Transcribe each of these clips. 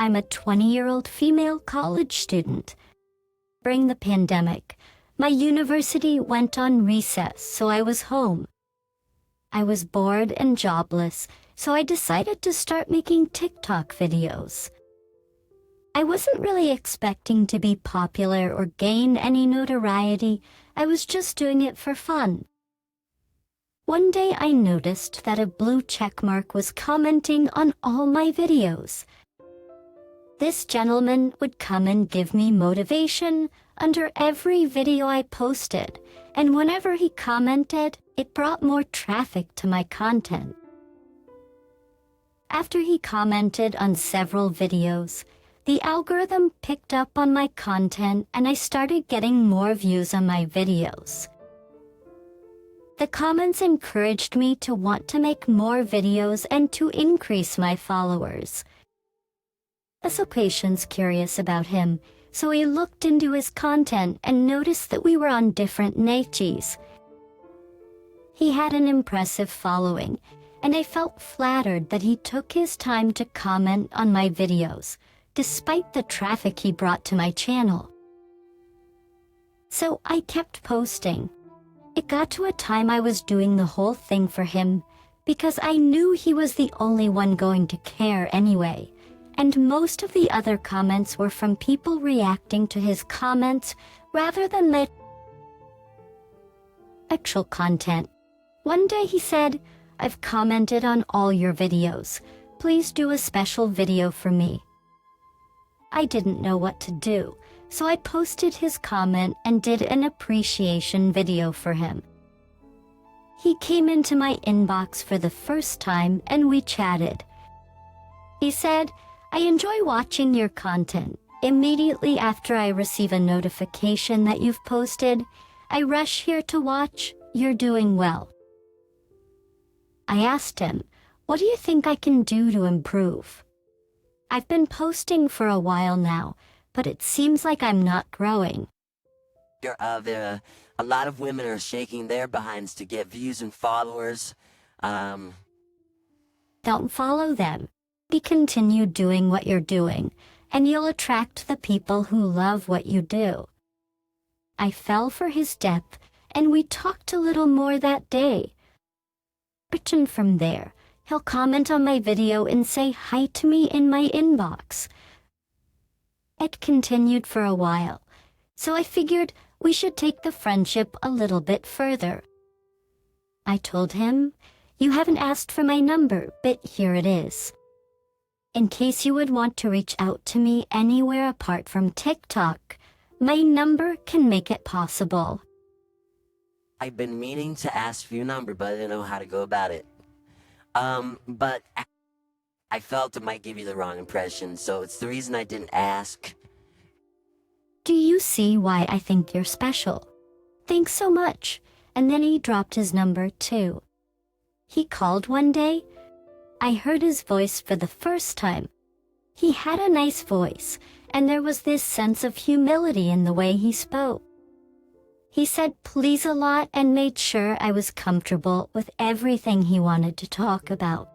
I'm a 20-year-old female college student. During the pandemic, my university went on recess, so I was home. I was bored and jobless, so I decided to start making TikTok videos. I wasn't really expecting to be popular or gain any notoriety. I was just doing it for fun. One day I noticed that a blue checkmark was commenting on all my videos. This gentleman would come and give me motivation under every video I posted, and whenever he commented, it brought more traffic to my content. After he commented on several videos, the algorithm picked up on my content and I started getting more views on my videos. The comments encouraged me to want to make more videos and to increase my followers. I was occasionally curious about him, so I looked into his content and noticed that we were on different niches. He had an impressive following, and I felt flattered that he took his time to comment on my videos, despite the traffic he brought to my channel. So I kept posting. It got to a time I was doing the whole thing for him, because I knew he was the only one going to care anyway, and most of the other comments were from people reacting to his comments rather than my actual content. One day he said, "I've commented on all your videos. Please do a special video for me." I didn't know what to do, so I posted his comment and did an appreciation video for him. He came into my inbox for the first time and we chatted. He said, "I enjoy watching your content. Immediately after I receive a notification that you've posted, I rush here to watch. You're doing well." I asked him, "What do you think I can do to improve? I've been posting for a while now, but it seems like I'm not growing." A lot of women are shaking their behinds to get views and followers. Don't follow them. You continue doing what you're doing, and you'll attract the people who love what you do. I fell for his depth, and we talked a little more that day. And from there, he'll comment on my video and say hi to me in my inbox. It continued for a while, so I figured we should take the friendship a little bit further. I told him, "You haven't asked for my number, but here it is. In case you would want to reach out to me anywhere apart from TikTok, my number can make it possible." I've been meaning to ask for your number, but I didn't know how to go about it. But I felt it might give you the wrong impression, so it's the reason I didn't ask. Do you see why I think you're special? Thanks so much. And then he dropped his number too. He called one day. I heard his voice for the first time. He had a nice voice, and there was this sense of humility in the way he spoke. He said please a lot and made sure I was comfortable with everything he wanted to talk about.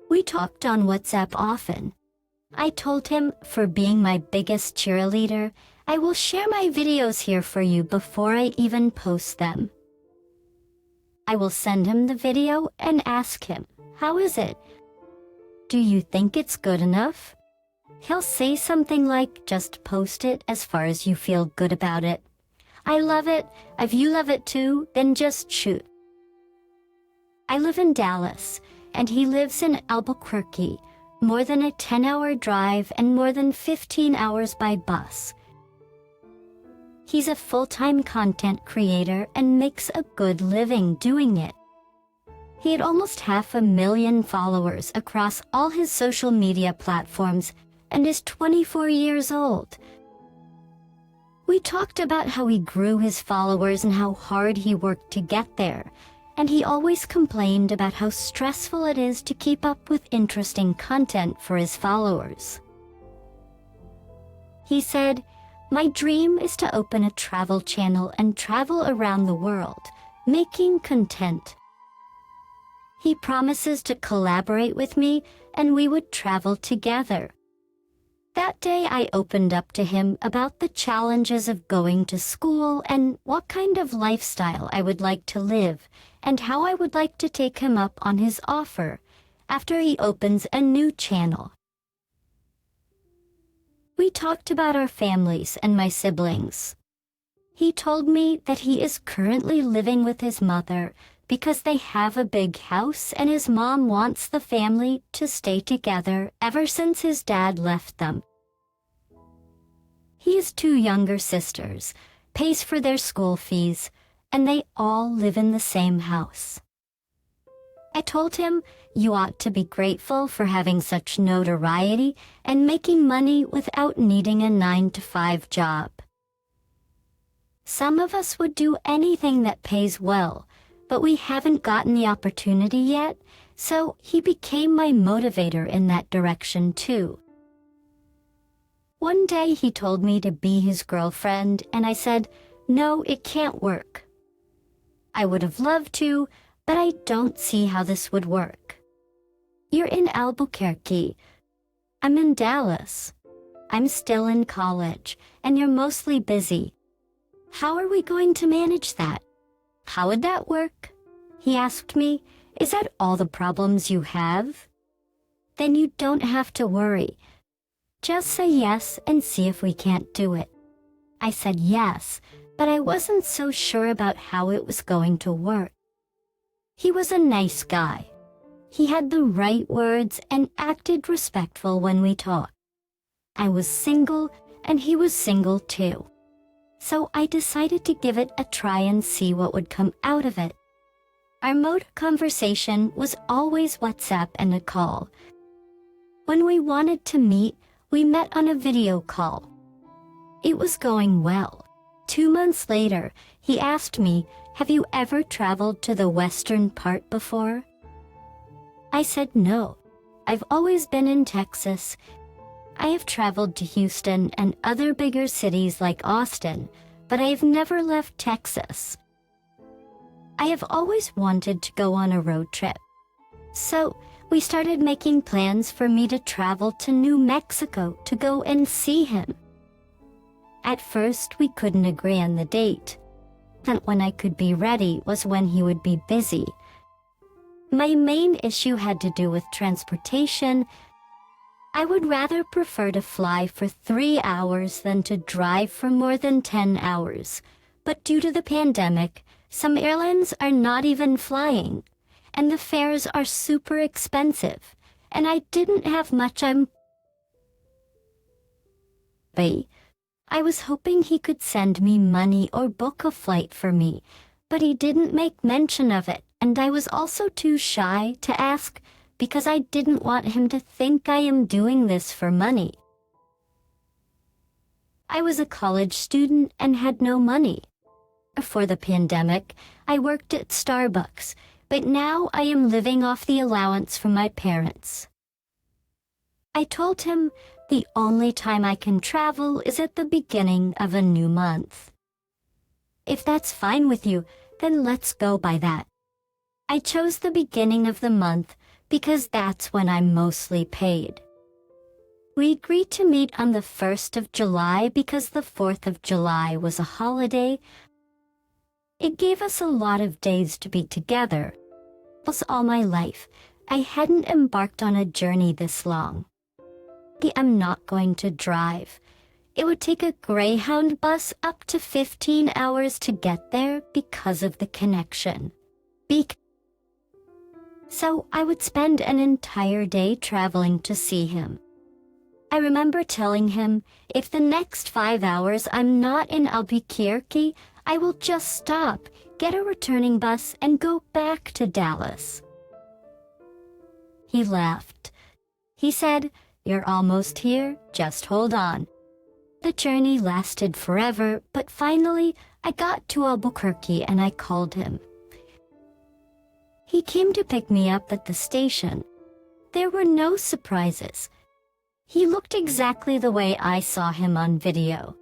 We talked on WhatsApp often. I told him, for being my biggest cheerleader, I will share my videos here for you before I even post them. I will send him the video and ask him, "How is it? Do you think it's good enough?" He'll say something like, "Just post it as far as you feel good about it. I love it. If you love it too, then just shoot." I live in Dallas, and he lives in Albuquerque, more than a 10-hour drive and more than 15 hours by bus. He's a full-time content creator and makes a good living doing it. He had almost 500,000 followers across all his social media platforms and is 24 years old. We talked about how he grew his followers and how hard he worked to get there, and he always complained about how stressful it is to keep up with interesting content for his followers. He said, "My dream is to open a travel channel and travel around the world, making content." He promises to collaborate with me and we would travel together. That day I opened up to him about the challenges of going to school and what kind of lifestyle I would like to live and how I would like to take him up on his offer after he opens a new channel. We talked about our families and my siblings. He told me that he is currently living with his mother because they have a big house and his mom wants the family to stay together ever since his dad left them. He has 2 younger sisters, pays for their school fees, and they all live in the same house. I told him, you ought to be grateful for having such notoriety and making money without needing a 9-to-5 job. Some of us would do anything that pays well, but we haven't gotten the opportunity yet, so he became my motivator in that direction too. One day he told me to be his girlfriend, and I said, no, it can't work. I would have loved to, but I don't see how this would work. You're in Albuquerque. I'm in Dallas. I'm still in college, and you're mostly busy. How are we going to manage that? How would that work? He asked me, is that all the problems you have? Then you don't have to worry. Just say yes and see if we can't do it. I said yes, but I wasn't so sure about how it was going to work. He was a nice guy. He had the right words and acted respectful when we talked. I was single and he was single too. So I decided to give it a try and see what would come out of it. Our mode of conversation was always WhatsApp and a call. When we wanted to meet, we met on a video call. It was going well. 2 months later, he asked me, have you ever traveled to the western part before? I said no. I've always been in Texas. I have traveled to Houston and other bigger cities like Austin, but I have never left Texas. I have always wanted to go on a road trip. So, we started making plans for me to travel to New Mexico to go and see him. At first, we couldn't agree on the date. And when I could be ready was when he would be busy. My main issue had to do with transportation. I would rather prefer to fly for 3 hours than to drive for more than 10 hours. But due to the pandemic, some airlines are not even flying, and the fares are super expensive, and I didn't have much I was hoping he could send me money or book a flight for me, but he didn't make mention of it, and I was also too shy to ask because I didn't want him to think I am doing this for money. I was a college student and had no money. Before the pandemic, I worked at Starbucks, but now I am living off the allowance from my parents. I told him the only time I can travel is at the beginning of a new month. If that's fine with you, then let's go by that. I chose the beginning of the month because that's when I'm mostly paid. We agreed to meet on the 1st of July because the 4th of July was a holiday. It gave us a lot of days to be together. Plus, all my life, I hadn't embarked on a journey this long. I'm not going to drive. It would take a Greyhound bus up to 15 hours to get there because of the connection. So I would spend an entire day traveling to see him. I remember telling him, if the next 5 hours I'm not in Albuquerque, I will just stop, get a returning bus, and go back to Dallas. He laughed. He said, you're almost here, just hold on. The journey lasted forever, but finally I got to Albuquerque and I called him. He came to pick me up at the station. There were no surprises. He looked exactly the way I saw him on video.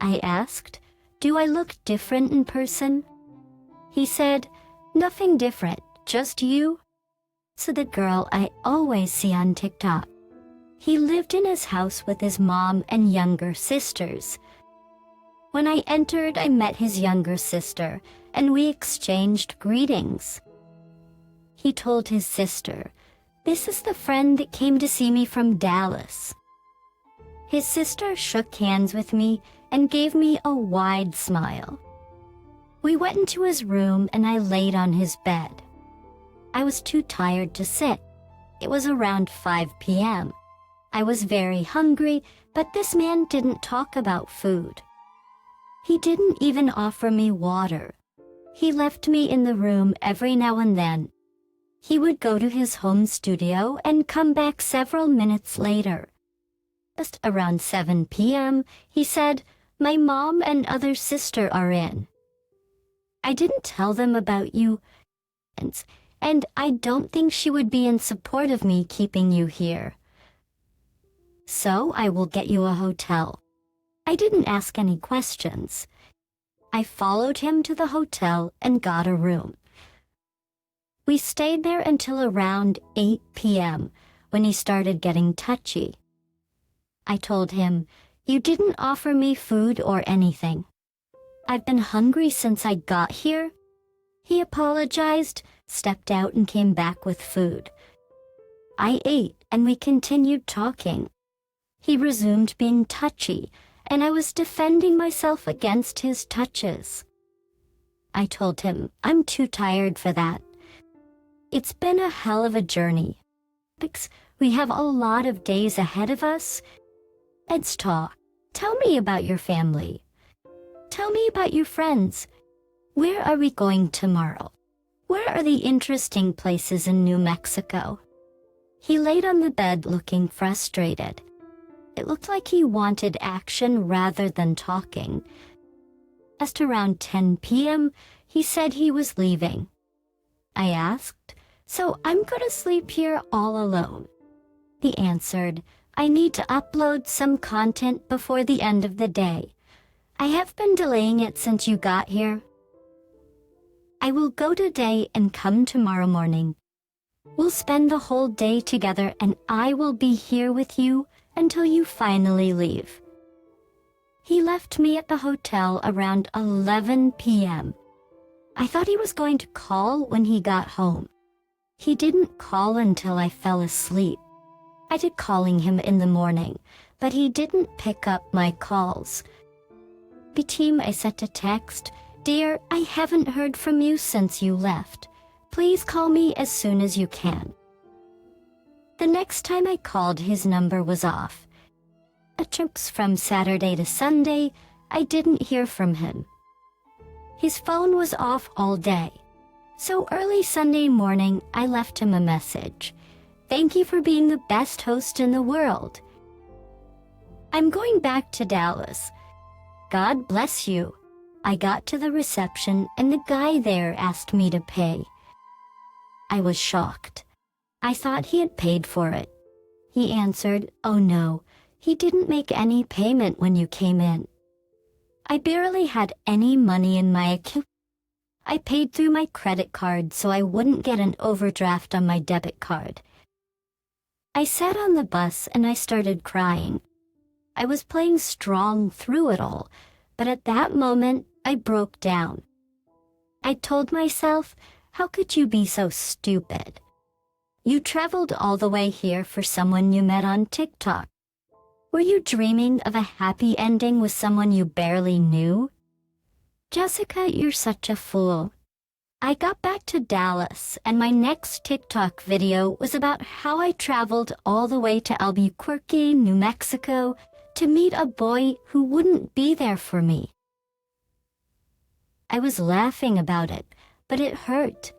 I asked, do I look different in person? He said, nothing different, just you. So the girl I always see on TikTok. He lived in his house with his mom and younger sisters. When I entered, I met his younger sister, and we exchanged greetings. He told his sister, "This is the friend that came to see me from Dallas." His sister shook hands with me and gave me a wide smile. We went into his room and I laid on his bed. I was too tired to sit. It was around 5 p.m. I was very hungry, but this man didn't talk about food. He didn't even offer me water. He left me in the room every now and then. He would go to his home studio and come back several minutes later. Just around 7 p.m., he said, "My mom and other sister are in. I didn't tell them about you, and I don't think she would be in support of me keeping you here. So I will get you a hotel." I didn't ask any questions. I followed him to the hotel and got a room. We stayed there until around 8 p.m. when he started getting touchy. I told him, "You didn't offer me food or anything. I've been hungry since I got here." He apologized, stepped out, and came back with food. I ate, and we continued talking. He resumed being touchy, and I was defending myself against his touches. I told him, "I'm too tired for that. It's been a hell of a journey. We have a lot of days ahead of us. Let's talk. Tell me about your family. Tell me about your friends. Where are we going tomorrow? Where are the interesting places in New Mexico?" He laid on the bed looking frustrated. It looked like he wanted action rather than talking. Just around 10 p.m., he said he was leaving. I asked, "So I'm going to sleep here all alone?" He answered, "I need to upload some content before the end of the day. I have been delaying it since you got here. I will go today and come tomorrow morning. We'll spend the whole day together and I will be here with you until you finally leave." He left me at the hotel around 11 p.m. I thought he was going to call when he got home. He didn't call until I fell asleep. I did calling him in the morning, but he didn't pick up my calls. Team, I sent a text, "Dear, I haven't heard from you since you left. Please call me as soon as you can." The next time I called, his number was off. Trips from Saturday to Sunday, I didn't hear from him. His phone was off all day. So early Sunday morning, I left him a message. "Thank you for being the best host in the world. I'm going back to Dallas. God bless you." I got to the reception and the guy there asked me to pay. I was shocked. I thought he had paid for it. He answered, "Oh no, he didn't make any payment when you came in." I barely had any money in my account. I paid through my credit card so I wouldn't get an overdraft on my debit card. I sat on the bus and I started crying. I was playing strong through it all, but at that moment, I broke down. I told myself, "How could you be so stupid? You traveled all the way here for someone you met on TikTok. Were you dreaming of a happy ending with someone you barely knew? Jessica, you're such a fool." I got back to Dallas, and my next TikTok video was about how I traveled all the way to Albuquerque, New Mexico, to meet a boy who wouldn't be there for me. I was laughing about it, but it hurt.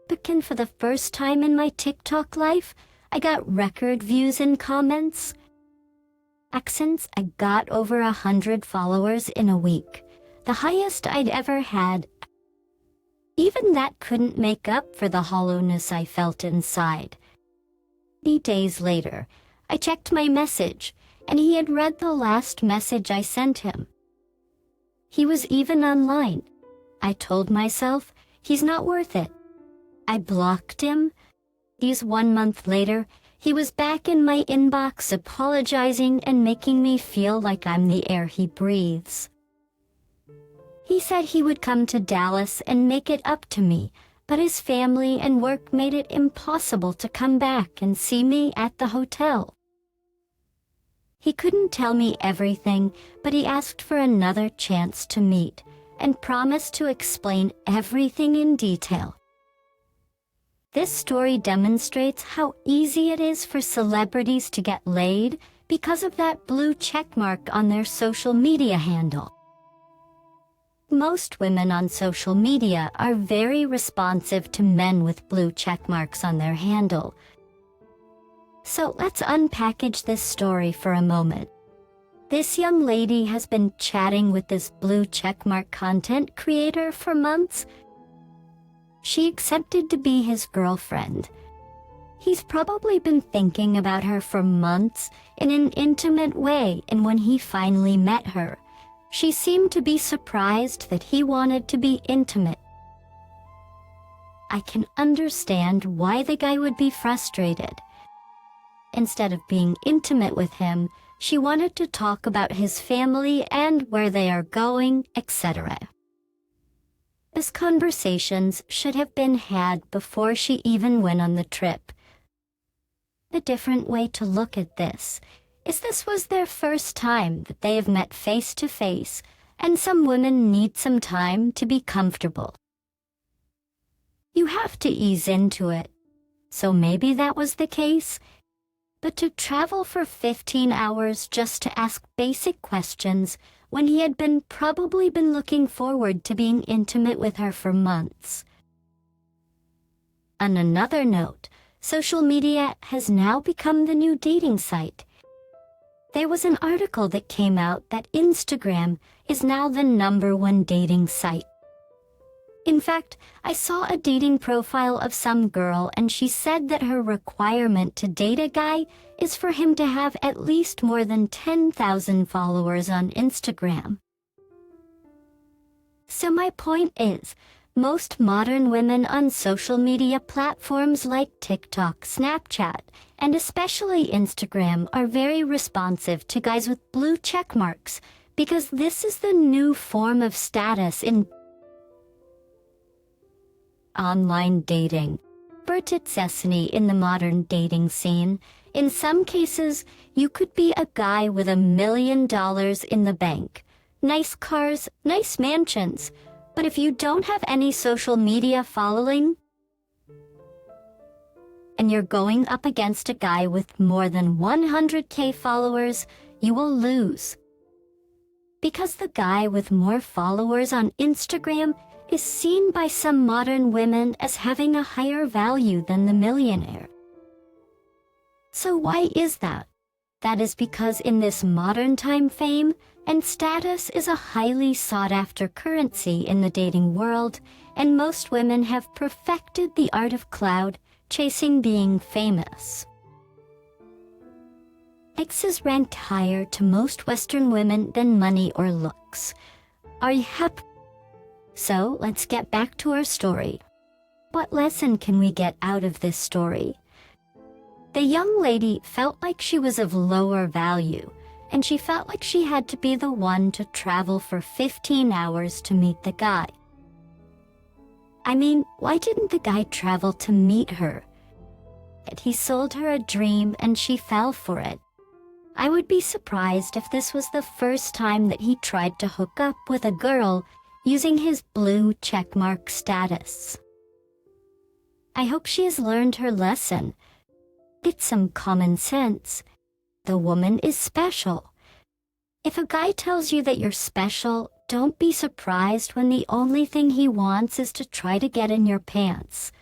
But for the first time in my TikTok life, I got record views and comments. Since I got over 100 followers in a week, the highest I'd ever had. Even that couldn't make up for the hollowness I felt inside. 8 days later, I checked my message, and he had read the last message I sent him. He was even online. I told myself, he's not worth it. I blocked him. 1 month later, He was back in my inbox apologizing and making me feel like I'm the air he breathes. He said he would come to Dallas and make it up to me, but his family and work made it impossible to come back and see me at the hotel. He couldn't tell me everything, but he asked for another chance to meet and promised to explain everything in detail. This story demonstrates how easy it is for celebrities to get laid because of that blue checkmark on their social media handle. Most women on social media are very responsive to men with blue checkmarks on their handle. So let's unpackage this story for a moment. This young lady has been chatting with this blue checkmark content creator for months. She accepted to be his girlfriend. He's probably been thinking about her for months in an intimate way, and when he finally met her, she seemed to be surprised that he wanted to be intimate. I can understand why the guy would be frustrated. Instead of being intimate with him, she wanted to talk about his family and where they are going, etc. These conversations should have been had before she even went on the trip. The different way to look at this is this was their first time that they have met face to face, and some women need some time to be comfortable. You have to ease into it. So maybe that was the case. But to travel for 15 hours just to ask basic questions when he had probably been looking forward to being intimate with her for months. On another note, social media has now become the new dating site. There was an article that came out that Instagram is now the #1 dating site. In fact, I saw a dating profile of some girl and she said that her requirement to date a guy is for him to have at least more than 10,000 followers on Instagram. So my point is, most modern women on social media platforms like TikTok, Snapchat, and especially Instagram are very responsive to guys with blue check marks because this is the new form of status in online dating. Verticessity in the modern dating scene. In some cases, you could be a guy with $1 million in the bank, nice cars, nice mansions, but if you don't have any social media following, and you're going up against a guy with more than 100K followers, you will lose. Because the guy with more followers on Instagram is seen by some modern women as having a higher value than the millionaire. So why is that? That is because in this modern time, fame and status is a highly sought-after currency in the dating world, and most women have perfected the art of cloud chasing being famous. X is ranked higher to most Western women than money or looks. Are you happy? So let's get back to our story. What lesson can we get out of this story? The young lady felt like she was of lower value, and she felt like she had to be the one to travel for 15 hours to meet the guy. I mean, why didn't the guy travel to meet her? He sold her a dream and she fell for it. I would be surprised if this was the first time that he tried to hook up with a girl using his blue checkmark status. I hope she has learned her lesson. It's some common sense. The woman is special. If a guy tells you that you're special, don't be surprised when the only thing he wants is to try to get in your pants.